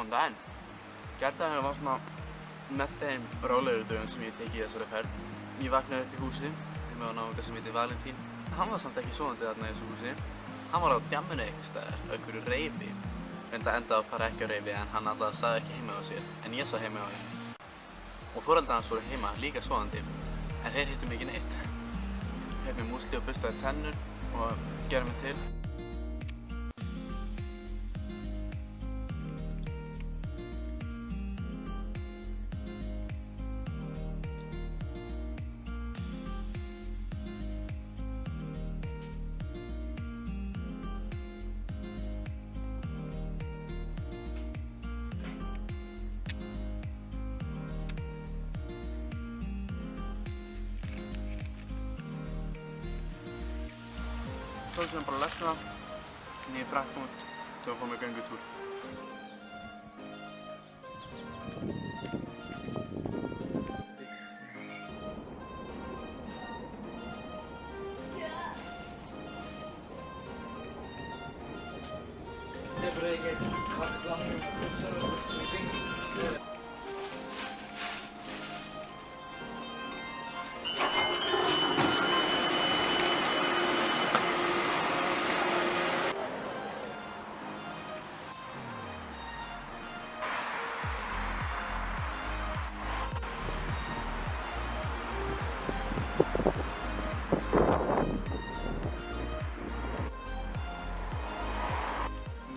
Góðan daginn. Gærdagurinn var svona með þeim rólegri dögum sem ég tekið í þessari ferð. Ég vaknaði upp í húsi með á náunga sem heitir Valentín. Hann var samt ekki sofandi þarna í þessu húsi. Hann var á djamminu einhvers staðar, á einhverju reifi. Reyndi að enda að fara ekki á reifi en hann alltaf sagði ekki heima á sér, en ég sá heima á þeim. Og foreldrar hans voru heima, líka sofandi, en þeir hittu mig ekki neitt. Fékk mér músli og burstaði tennur og gerði mig til. Svo sem bara lesna, niður Frankfurt þegar við fórum með göngutúr.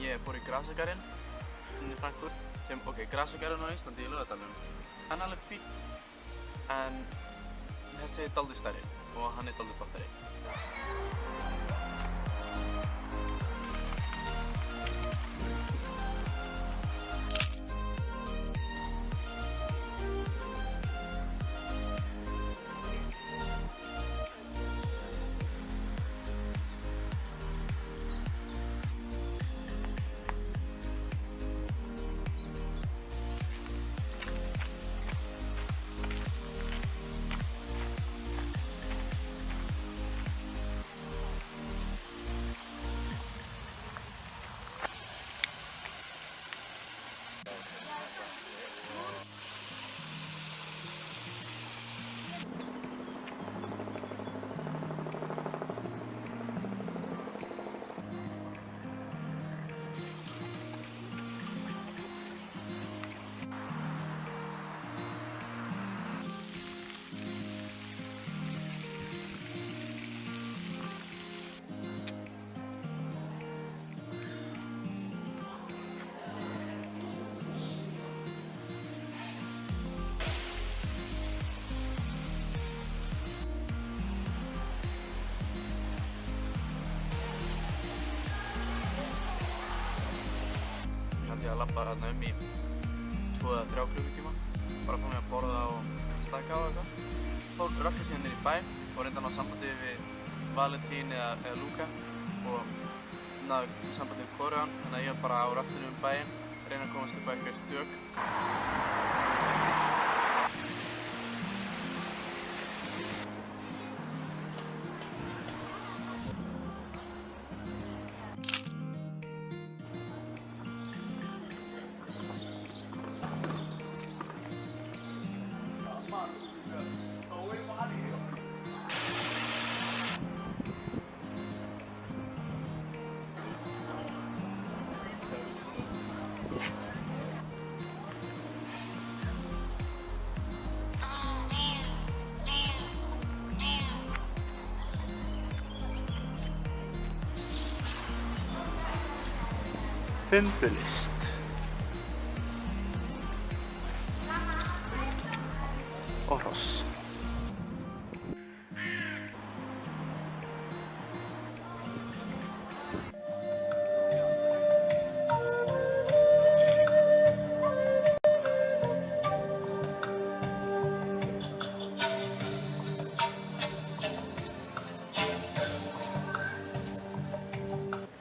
Ég fór í Grasagarinn í Frankfurt. Grasagarinn á Íslandi í Laugardalnum. Hann er alveg fínn, en þessi er dálítið stærri og hann er dálítið flottari. Ég að labba þarna í 2 eða 3 klukkutíma, bara fór mig að borða og slaka á eitthvað. Fór rökkið síðan niður í bæ og reyndi að ná sambandi við Valentín eða Luka og náði sambandi við hvorugan, þannig að ég var bara á röltinu bæinn, reyna að komast upp á eitthvað stök. Bumbulist. Og hross.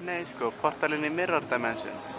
Nei sko, portalinn í Mirror Dimension.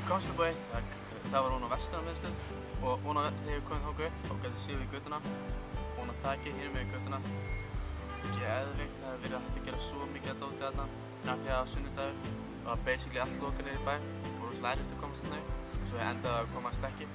komst upp á eitt þak, það var ofan á verslunarmiðstöð og þegar við komum þangað upp, þá gæti séð við götuna, ofan á þaki hinum megin götuna. Geðveikt, það hefði verið hægt að gera svo mikið að dóti þarna, en af því að á sunnudagur var basically allt lokað niður í bæ, og rosalega erfitt að komast þarna upp, svo ég endaði að komast ekki.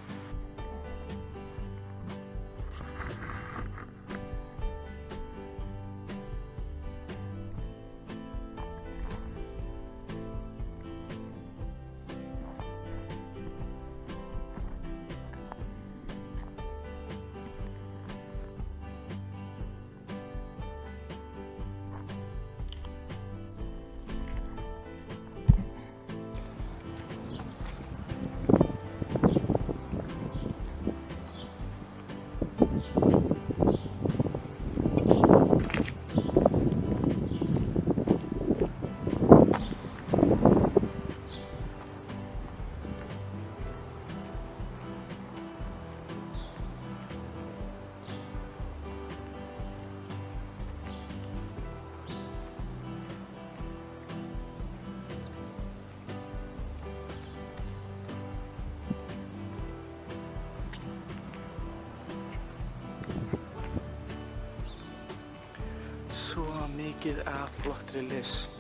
Svo mikið af flottri list.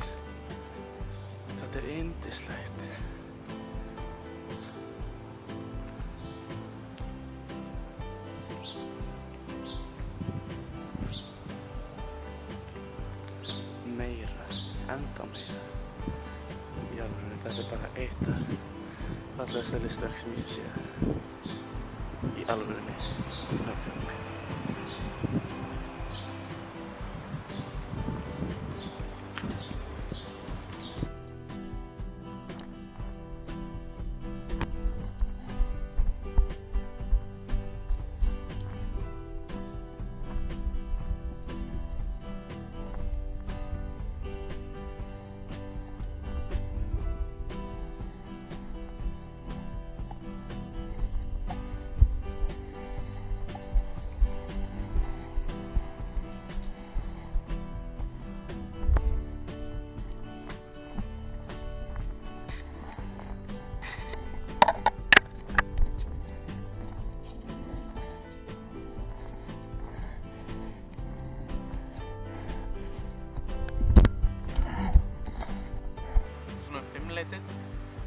Þetta er yndislegt. Meira, enda meira. Í alvöru, þetta er bara eitt af fallegasta listaverk sem ég hef séð. Í alvörunni, no joke.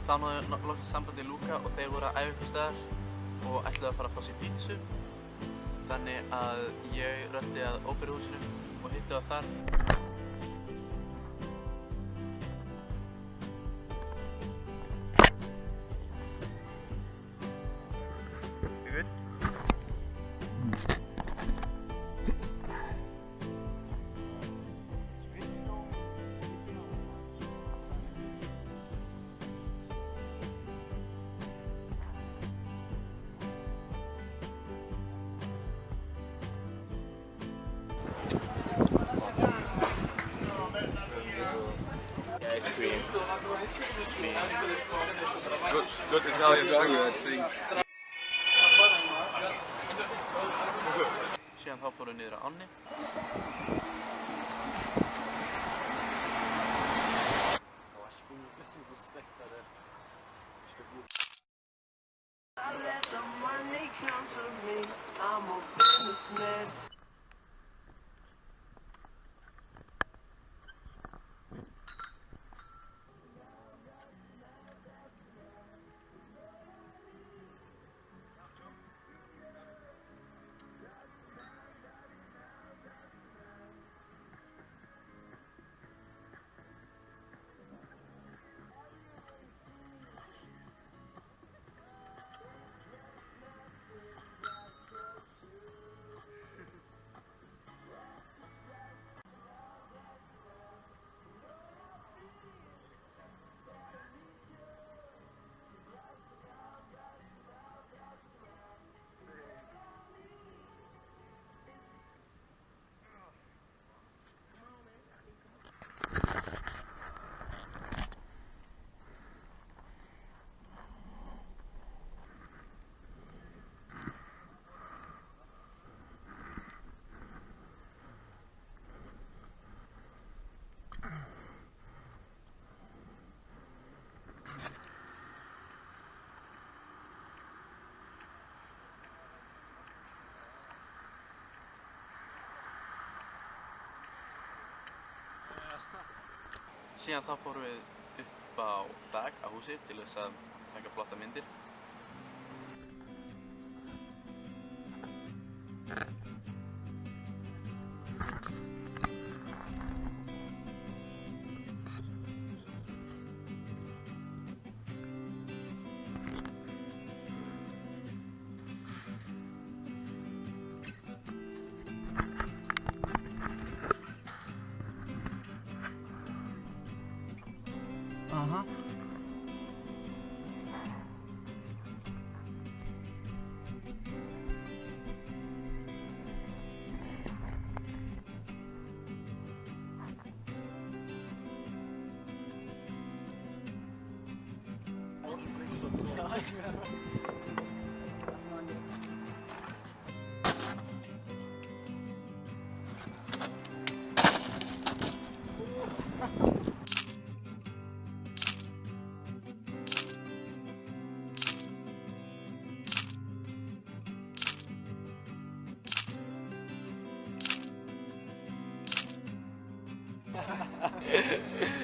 Þá náði loksins sambandi Lúka og þeir voru að æfa ykkur staðar og ætlaði að fara að fá sér pítsu. Þannig að ég rölti að óperuhúsinu og hitti það þar. Good Italian food, I think. Síðan þá fórum við niður á ánni. Síðan þá fórum við upp á þak á húsi til þess að taka flotta myndir.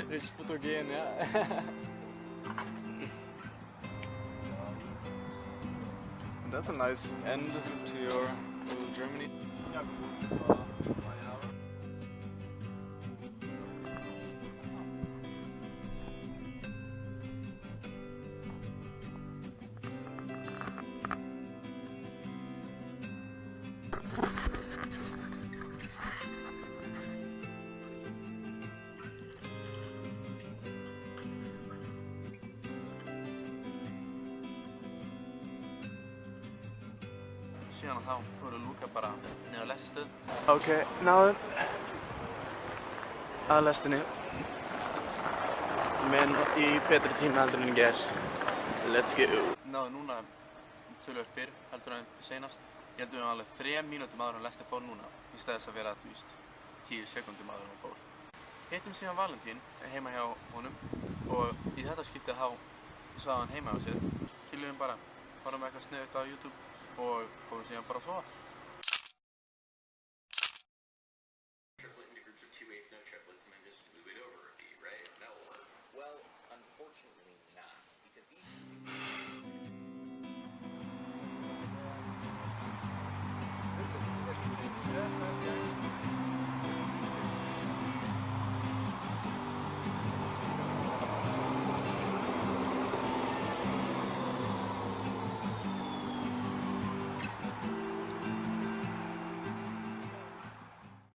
Richtig fotogen, ja. And that's a nice end to your little Germany. Ja, gut. Síðan þá fóru Lúka bara niður á lestastöð. Ok, náðum að lestinni. Men í betri tíma heldur en ég ger. Let's go. Náðu núna töluvert fyrr heldur en seinast. Ég held að við höfum alveg 3 mínútum áður en lestin fór núna. Í stæðis að vera, 10 sekúndum áður en hún fór. Hittum síðan Valentín heima hjá honum og í þetta skiptið þá sá hann heima á sér. Tilhugum bara, horfum eitthvað sniðugt á YouTube og fórum síðan bara að sofa.